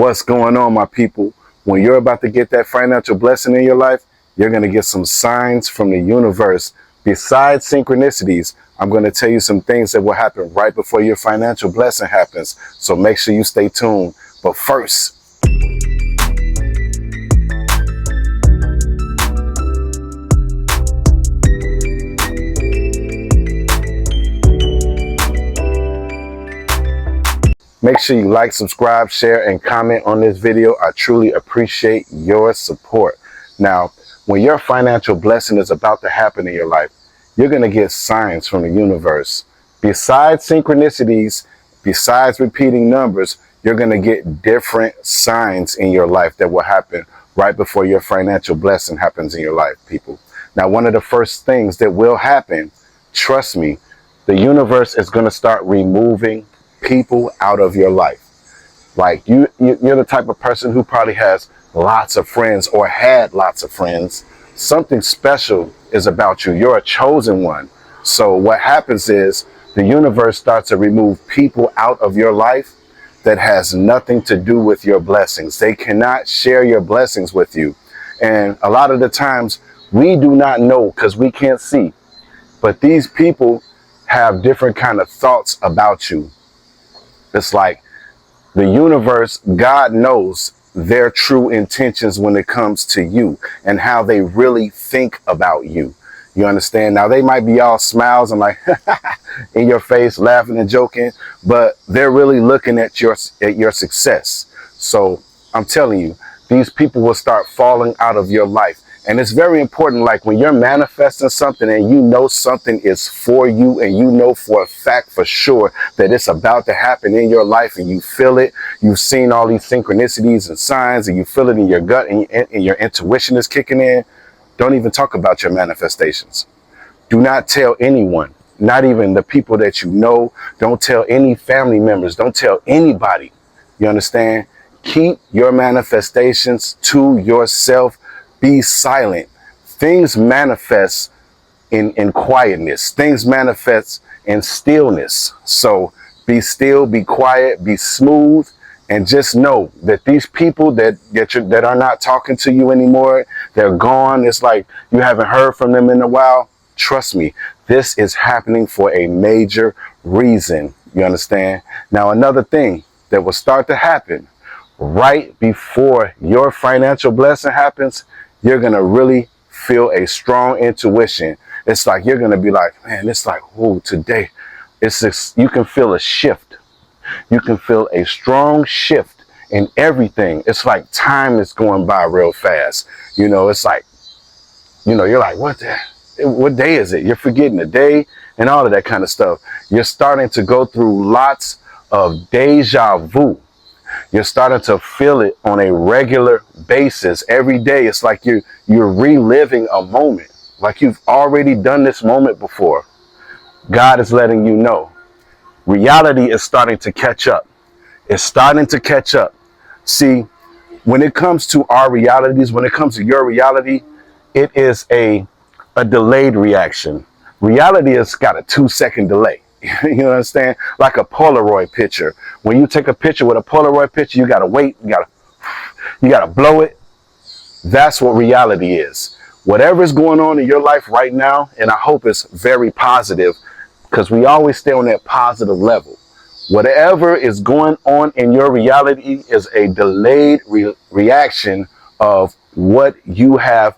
What's going on, my people? When you're about to get that financial blessing in your life, you're going to get some signs from the universe. Besides synchronicities, I'm going to tell you some things that will happen right before your financial blessing happens. So make sure you stay tuned. But first, make sure you like, subscribe, share, and comment on this video. I truly appreciate your support. Now, when your financial blessing is about to happen in your life, you're going to get signs from the universe. Besides synchronicities, besides repeating numbers, you're going to get different signs in your life that will happen right before your financial blessing happens in your life, people. Now, one of the first things that will happen, trust me, the universe is going to start removing people out of your life. Like you're the type of person who probably has lots of friends or had lots of friends. Something special is about you. You're a chosen one. So what happens is the universe starts to remove people out of your life that has nothing to do with your blessings. They cannot share your blessings with you. And a lot of the times we do not know because we can't see, but these people have different kind of thoughts about you. It's like the universe, God knows their true intentions when it comes to you and how they really think about you. You understand? Now, they might be all smiles and like in your face, laughing and joking, but they're really looking at your success. So I'm telling you, these people will start falling out of your life. And it's very important, like when you're manifesting something and you know something is for you and you know for a fact, for sure, that it's about to happen in your life and you feel it. You've seen all these synchronicities and signs and you feel it in your gut and your intuition is kicking in. Don't even talk about your manifestations. Do not tell anyone, not even the people that you know. Don't tell any family members. Don't tell anybody. You understand? Keep your manifestations to yourself. Be silent. Things manifest in quietness. Things manifest in stillness. So be still, be quiet, be smooth, and just know that these people that are not talking to you anymore, they're gone. It's like you haven't heard from them in a while. Trust me, this is happening for a major reason. You understand? Now, another thing that will start to happen right before your financial blessing happens, you're going to really feel a strong intuition. It's like you're going to be like, man, it's like, oh, today, it's just, you can feel a shift. You can feel a strong shift in everything. It's like time is going by real fast. You know, it's like, you know, you're like, what day is it? You're forgetting the day and all of that kind of stuff. You're starting to go through lots of deja vu. You're starting to feel it on a regular basis every day. It's like you're reliving a moment, like you've already done this moment before. God is letting you know. Reality is starting to catch up. It's starting to catch up. See, when it comes to our realities, when it comes to your reality, it is a delayed reaction. Reality has got a 2-second delay. You understand? Like a Polaroid picture. When you take a picture with a Polaroid picture, you gotta wait. You gotta blow it. That's what reality is. Whatever is going on in your life right now, and I hope it's very positive, because we always stay on that positive level. Whatever is going on in your reality is a delayed reaction of what you have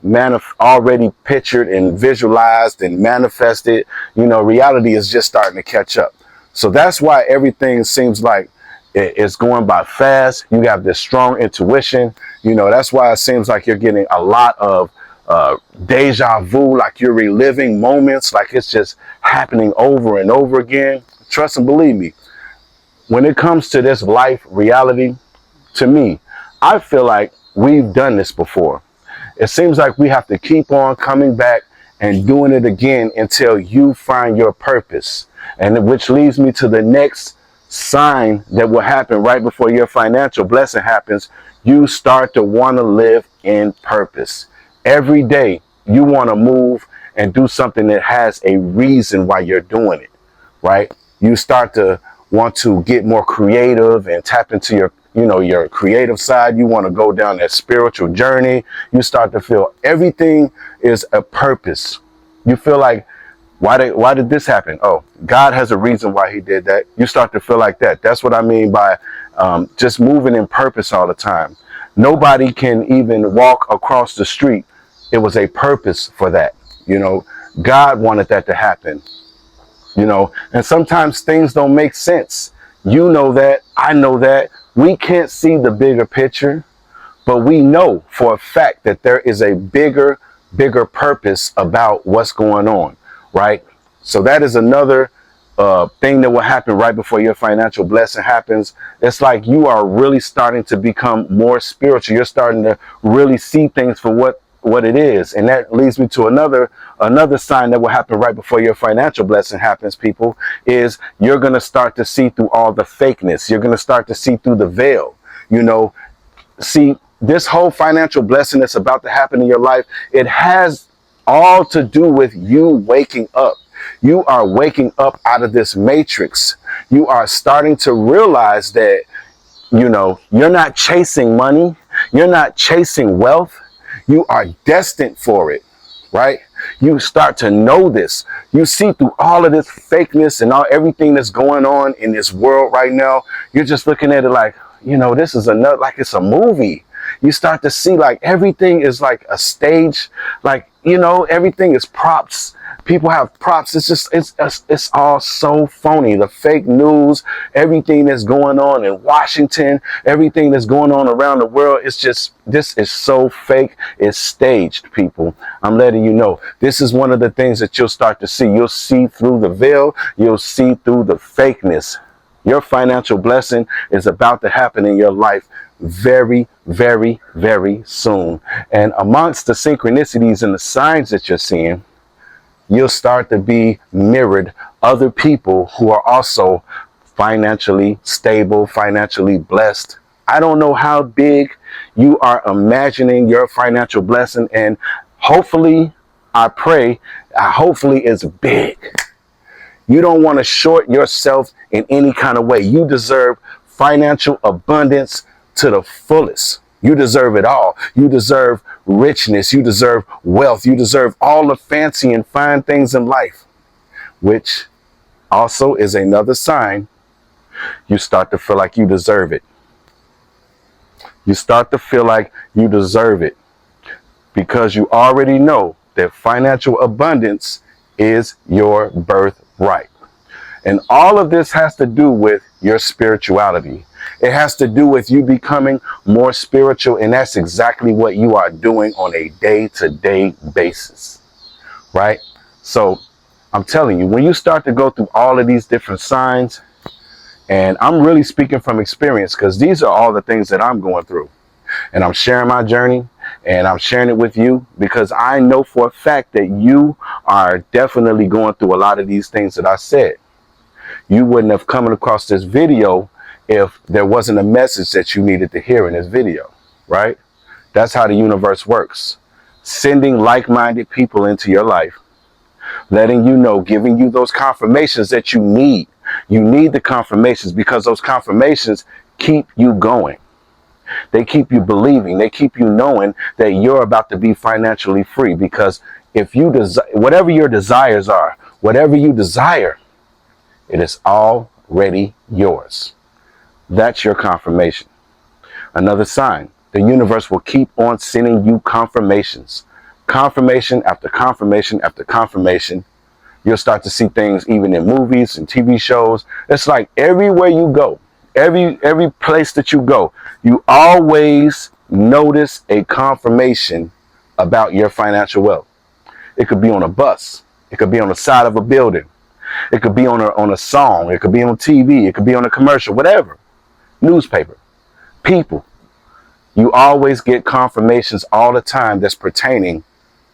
already pictured and visualized and manifested. You know, reality is just starting to catch up. So that's why everything seems like it's going by fast. You have this strong intuition. You know, that's why it seems like you're getting a lot of deja vu, like you're reliving moments, like it's just happening over and over again. Trust and believe me, when it comes to this life reality, to me, I feel like we've done this before. It seems like we have to keep on coming back and doing it again until you find your purpose. And which leads me to the next sign that will happen right before your financial blessing happens. You start to want to live in purpose. Every day you want to move and do something that has a reason why you're doing it, right? You start to want to get more creative and tap into your creative side. You want to go down that spiritual journey. You start to feel everything is a purpose. You feel like, why did this happen? Oh, God has a reason why he did that. You start to feel like that. That's what I mean by just moving in purpose all the time. Nobody can even walk across the street. It was a purpose for that. God wanted that to happen. And sometimes things don't make sense. You know that. I know that. We can't see the bigger picture, but we know for a fact that there is a bigger purpose about what's going on, right? So that is another thing that will happen right before your financial blessing happens. It's like you are really starting to become more spiritual. You're starting to really see things for what it is. And that leads me to another sign that will happen right before your financial blessing happens, people, is you're going to start to see through all the fakeness. You're going to start to see through the veil. See, this whole financial blessing that's about to happen in your life, it has all to do with you waking up. You are waking up out of this matrix. You are starting to realize that, you're not chasing money. You're not chasing wealth. You are destined for it, right? You start to know this. You see through all of this fakeness and everything that's going on in this world right now. You're just looking at it like, this is like it's a movie. You start to see like everything is like a stage, like, everything is props. People have props. It's all so phony. The fake news, everything that's going on in Washington, everything that's going on around the world. This is so fake. It's staged, people. I'm letting you know. This is one of the things that you'll start to see. You'll see through the veil. You'll see through the fakeness. Your financial blessing is about to happen in your life very, very, very soon. And amongst the synchronicities and the signs that you're seeing, you'll start to be mirrored other people who are also financially stable, financially blessed. I don't know how big you are imagining your financial blessing, and hopefully, hopefully it's big. You don't want to short yourself in any kind of way. You deserve financial abundance to the fullest. You deserve it all. You deserve richness. You deserve wealth. You deserve all the fancy and fine things in life, which also is another sign you start to feel like you deserve it. You start to feel like you deserve it because you already know that financial abundance is your birthright. And all of this has to do with your spirituality. It has to do with you becoming more spiritual, and that's exactly what you are doing on a day-to-day basis, right? So I'm telling you, when you start to go through all of these different signs, and I'm really speaking from experience because these are all the things that I'm going through, and I'm sharing my journey, and I'm sharing it with you because I know for a fact that you are definitely going through a lot of these things that I said. You wouldn't have come across this video if there wasn't a message that you needed to hear in this video, right? That's how the universe works. Sending like-minded people into your life, letting you know, giving you those confirmations that you need. You need the confirmations because those confirmations keep you going. They keep you believing. They keep you knowing that you're about to be financially free, because if you desire, whatever your desires are, whatever you desire, it is already yours. That's your confirmation. Another sign, the universe will keep on sending you confirmations. Confirmation after confirmation after confirmation. You'll start to see things even in movies and TV shows. It's like everywhere you go, every place that you go, you always notice a confirmation about your financial wealth. It could be on a bus. It could be on the side of a building. It could be on a song. It could be on TV. It could be on a commercial, whatever. Newspaper. People. You always get confirmations all the time that's pertaining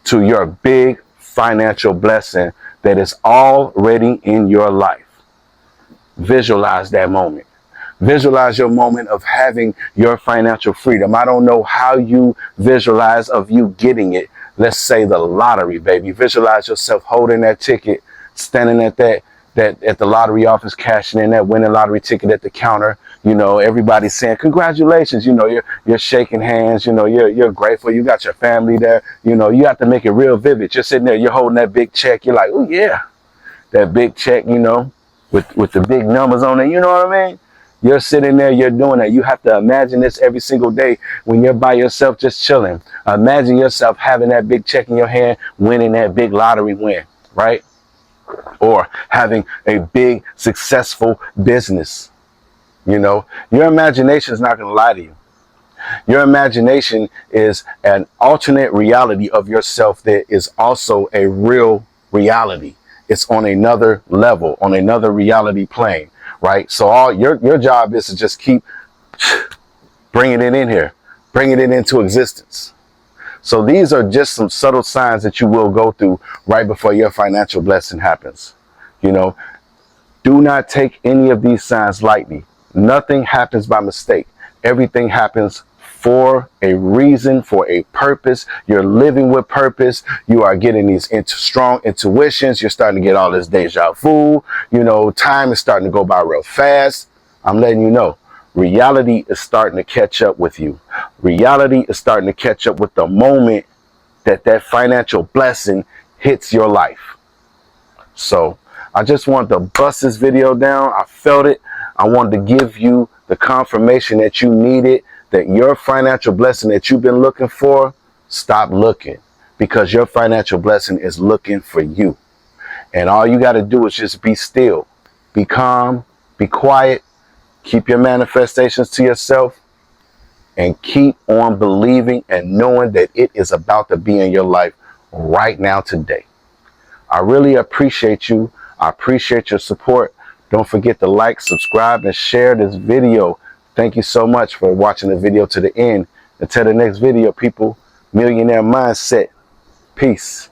to your big financial blessing that is already in your life. Visualize that moment. Visualize your moment of having your financial freedom. I don't know how you visualize of you getting it. Let's say the lottery, baby. Visualize yourself holding that ticket, standing at that that at the lottery office cashing in that winning lottery ticket at the counter. You know, everybody's saying congratulations. You know, you're shaking hands. You know, you're grateful. You got your family there. You know, you have to make it real vivid. You're sitting there, you're holding that big check. You're like, oh yeah, that big check. You know, with the big numbers on it. You know what I mean? You're sitting there, you're doing that. You have to imagine this every single day when you're by yourself just chilling. Imagine yourself having that big check in your hand, winning that big lottery win, right? Or having a big successful business. You know, your imagination is not going to lie to you. Your imagination is an alternate reality of yourself that is also a real reality. It's on another level, on another reality plane, right? So all your job is to just keep bringing it in here, bringing it into existence. So these are just some subtle signs that you will go through right before your financial blessing happens. You know, do not take any of these signs lightly. Nothing happens by mistake. Everything happens for a reason, for a purpose. You're living with purpose. You are getting these strong intuitions. You're starting to get all this deja vu. You know, time is starting to go by real fast. I'm letting you know. Reality is starting to catch up with you. Reality is starting to catch up with the moment that that financial blessing hits your life. So I just wanted to bust this video down. I felt it. I wanted to give you the confirmation that you needed, that your financial blessing that you've been looking for, stop looking, because your financial blessing is looking for you. And all you got to do is just be still, be calm, be quiet. Keep your manifestations to yourself and keep on believing and knowing that it is about to be in your life right now today. I really appreciate you. I appreciate your support. Don't forget to like, subscribe, and share this video. Thank you so much for watching the video to the end. Until the next video, people, Millionaire Mindset. Peace.